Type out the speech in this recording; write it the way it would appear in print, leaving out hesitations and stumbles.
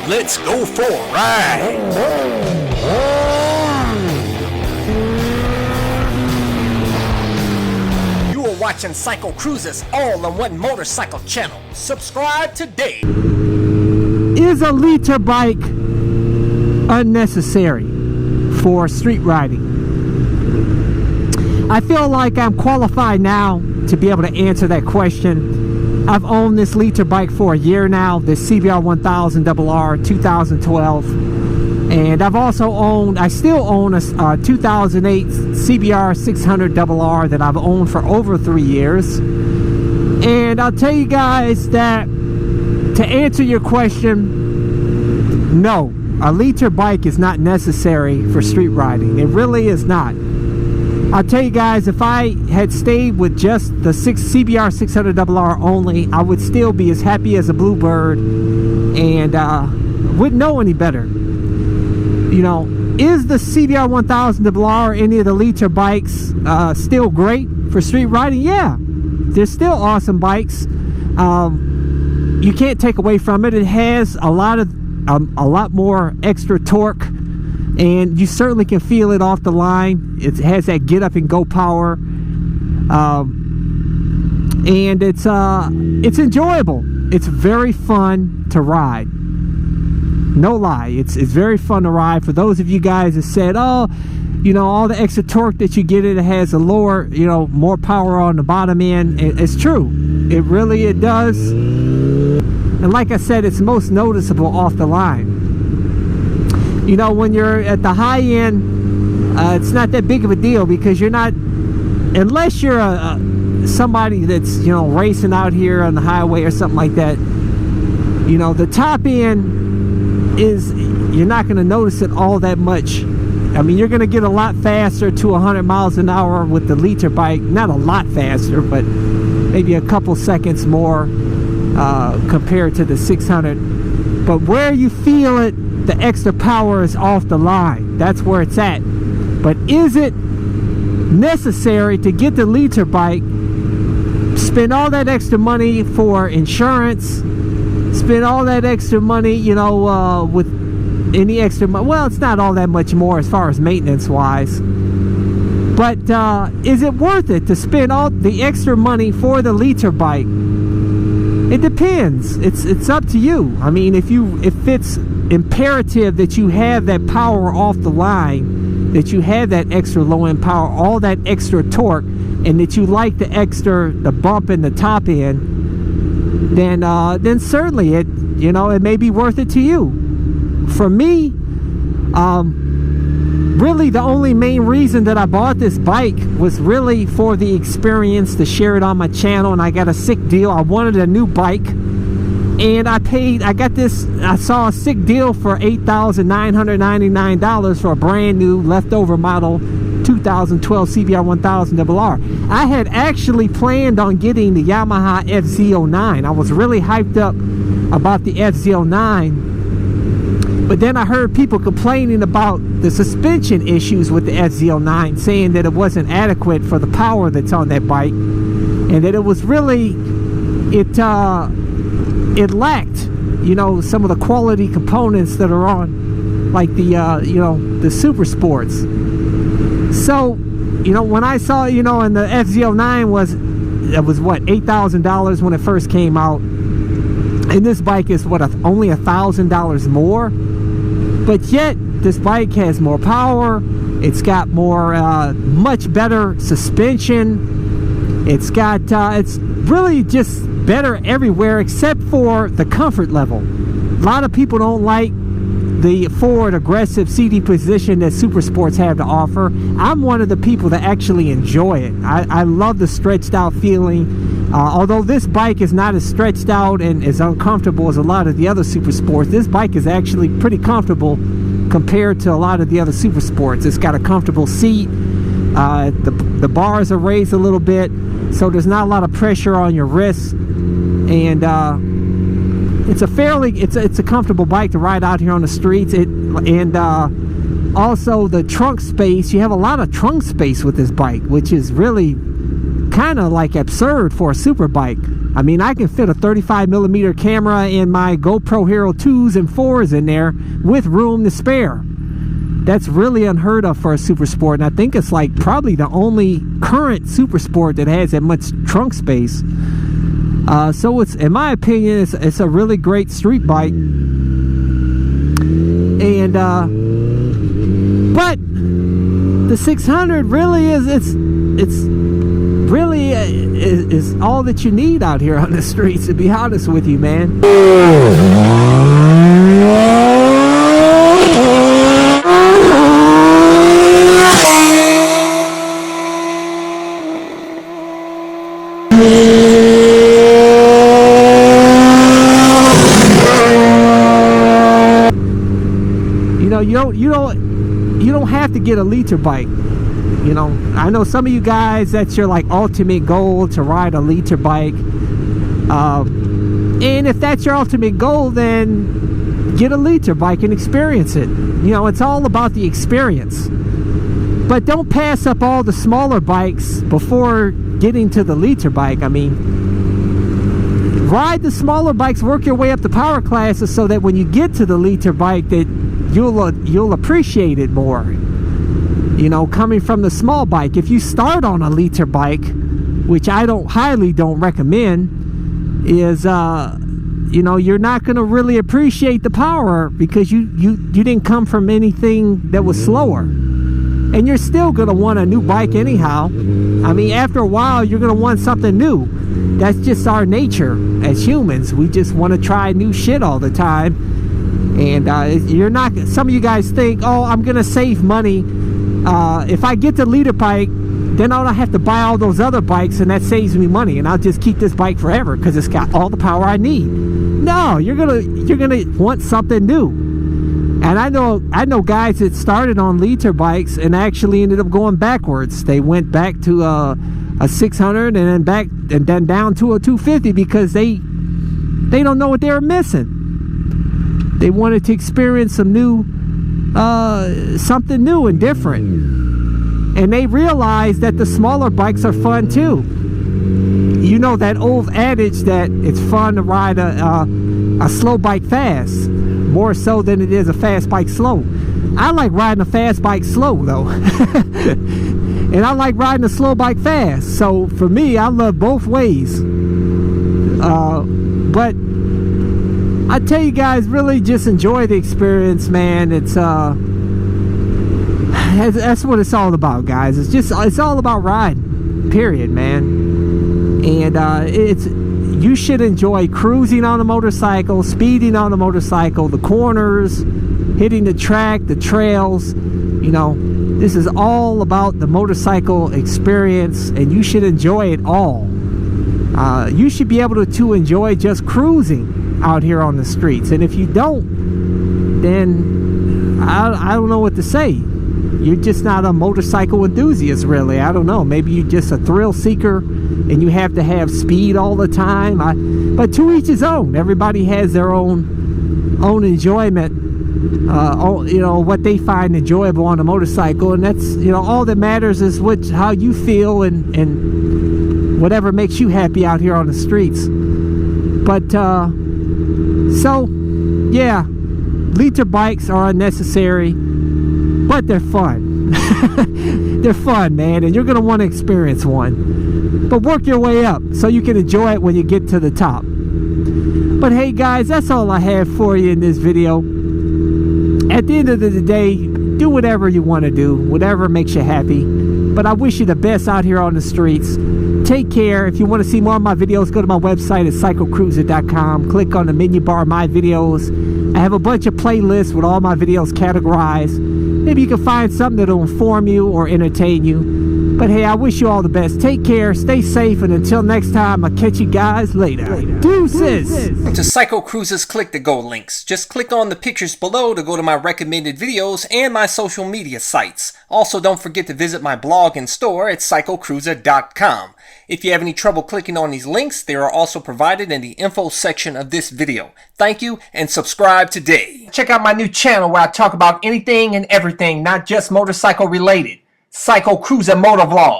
Let's go for a ride. You are watching CycleCruza's all-in-one motorcycle channel. Subscribe today. Is a liter bike unnecessary for street riding? I feel like I'm qualified now to be able to answer that question. I've owned this liter bike for a year now, this CBR 1000RR 2012, and I've also owned, I still own a 2008 CBR 600RR that I've owned for over 3 years. And I'll tell you guys that to answer your question, no, a liter bike is not necessary for street riding. It really is not. I'll tell you guys, if I had stayed with just the CBR 600RR only, I would still be as happy as a bluebird and wouldn't know any better. You know, is the CBR 1000RR or any of the liter bikes still great for street riding? Yeah, they're still awesome bikes. You can't take away from it. It has a lot more extra torque, and you certainly can feel it off the line. It has that get up and go power, and it's enjoyable. It's very fun to ride. No lie, it's very fun to ride. For those of you guys that said, oh, you know, all the extra torque that you get, it has a lower, you know, more power on the bottom end. It's true. It really does. And like I said, it's most noticeable off the line. You know, when you're at the high end, it's not that big of a deal, because you're not, unless you're somebody that's, you know, racing out here on the highway or something like that. You know, the top end is, you're not going to notice it all that much. I mean, you're going to get a lot faster to 100 miles an hour with the liter bike. Not a lot faster, but maybe a couple seconds more compared to the 600. But where you feel it, the extra power is off the line. That's where it's at. But is it necessary to get the liter bike, spend all that extra money for insurance, spend all that extra money, you know, with any extra money? Well, it's not all that much more as far as maintenance wise, but is it worth it to spend all the extra money for the liter bike? It depends. It's up to you. I mean, if it's imperative that you have that power off the line, that you have that extra low end power, all that extra torque, and that you like the bump in the top end, then certainly it may be worth it to you. For me, really the only main reason that I bought this bike was really for the experience, to share it on my channel, and I got a sick deal. I wanted a new bike, and I saw a sick deal for $8,999 for a brand new leftover model 2012 CBR 1000RR. I had actually planned on getting the Yamaha FZ09. I was really hyped up about the FZ09, but then I heard people complaining about the suspension issues with the FZ09, saying that it wasn't adequate for the power that's on that bike, and that it was really, it lacked, you know, some of the quality components that are on, like the you know, the Super Sports. So, you know, when I saw, you know, and the FZ09 was what, $8,000 when it first came out, and this bike is what, only $1,000 more, but yet this bike has more power. It's got more, much better suspension. It's got, it's really just better everywhere except for the comfort level. A lot of people don't like the forward aggressive seating position that Super Sports have to offer. I'm one of the people that actually enjoy it. I love the stretched out feeling. Although this bike is not as stretched out and as uncomfortable as a lot of the other Super Sports, this bike is actually pretty comfortable compared to a lot of the other Super Sports. It's got a comfortable seat. The bars are raised a little bit, so there's not a lot of pressure on your wrists, and it's a comfortable bike to ride out here on the streets. Also the trunk space, you have a lot of trunk space with this bike, which is really kind of like absurd for a super bike. I mean, I can fit a 35mm camera and my GoPro Hero 2s and 4s in there with room to spare. That's really unheard of for a super sport, and I think it's like probably the only current super sport that has that much trunk space. So it's, in my opinion, it's a really great street bike. And but the 600 really is really is all that you need out here on the streets, to be honest with you, man. You know, you don't have to get a liter bike. You know, I know some of you guys, that's your like ultimate goal, to ride a liter bike. And if that's your ultimate goal, then get a liter bike and experience it. You know, it's all about the experience. But don't pass up all the smaller bikes before getting to the liter bike. I mean, ride the smaller bikes, work your way up the power classes, so that when you get to the liter bike, that you'll appreciate it more. You know, coming from the small bike, if you start on a liter bike, which I highly don't recommend, is you know, you're not going to really appreciate the power, because you didn't come from anything that was slower, and you're still going to want a new bike anyhow. I mean, after a while, you're going to want something new. That's just our nature as humans. We just want to try new shit all the time. And you're not, some of you guys think, oh, I'm gonna save money if I get the liter bike, then I don't have to buy all those other bikes, and that saves me money, and I'll just keep this bike forever because it's got all the power I need. No, you're gonna want something new. And I know guys that started on liter bikes and actually ended up going backwards. They went back to a 600 and then back and then down to a 250 because they don't know what they were missing. They wanted to experience some new, something new and different. And they realized that the smaller bikes are fun too. You know that old adage that it's fun to ride a slow bike fast, more so than it is a fast bike slow. I like riding a fast bike slow though. And I like riding a slow bike fast. So for me, I love both ways. But I tell you guys, really just enjoy the experience, man. It's that's what it's all about, guys. It's all about riding, period, man. And you should enjoy cruising on a motorcycle, speeding on a motorcycle, the corners, hitting the track, the trails. You know, this is all about the motorcycle experience, and you should enjoy it all. You should be able to enjoy just cruising out here on the streets. And if you don't, then I don't know what to say. You're just not a motorcycle enthusiast, really. I don't know, maybe you're just a thrill seeker and you have to have speed all the time. But to each his own. Everybody has their own enjoyment, you know, what they find enjoyable on a motorcycle, and that's, you know, all that matters is how you feel and whatever makes you happy out here on the streets. But so, yeah, liter bikes are unnecessary, but they're fun. They're fun, man, and you're going to want to experience one. But work your way up so you can enjoy it when you get to the top. But hey, guys, that's all I have for you in this video. At the end of the day, do whatever you want to do, whatever makes you happy. But I wish you the best out here on the streets. Take care. If you want to see more of my videos, go to my website at CycleCruza.com. Click on the menu bar, My Videos. I have a bunch of playlists with all my videos categorized. Maybe you can find something that'll inform you or entertain you. But hey, I wish you all the best. Take care, stay safe, and until next time, I'll catch you guys later. Deuces! To CycleCruza's Click to Go links, just click on the pictures below to go to my recommended videos and my social media sites. Also, don't forget to visit my blog and store at CycleCruza.com. If you have any trouble clicking on these links, they are also provided in the info section of this video. Thank you, and subscribe today. Check out my new channel where I talk about anything and everything, not just motorcycle related. CycleCruza MotoVlog.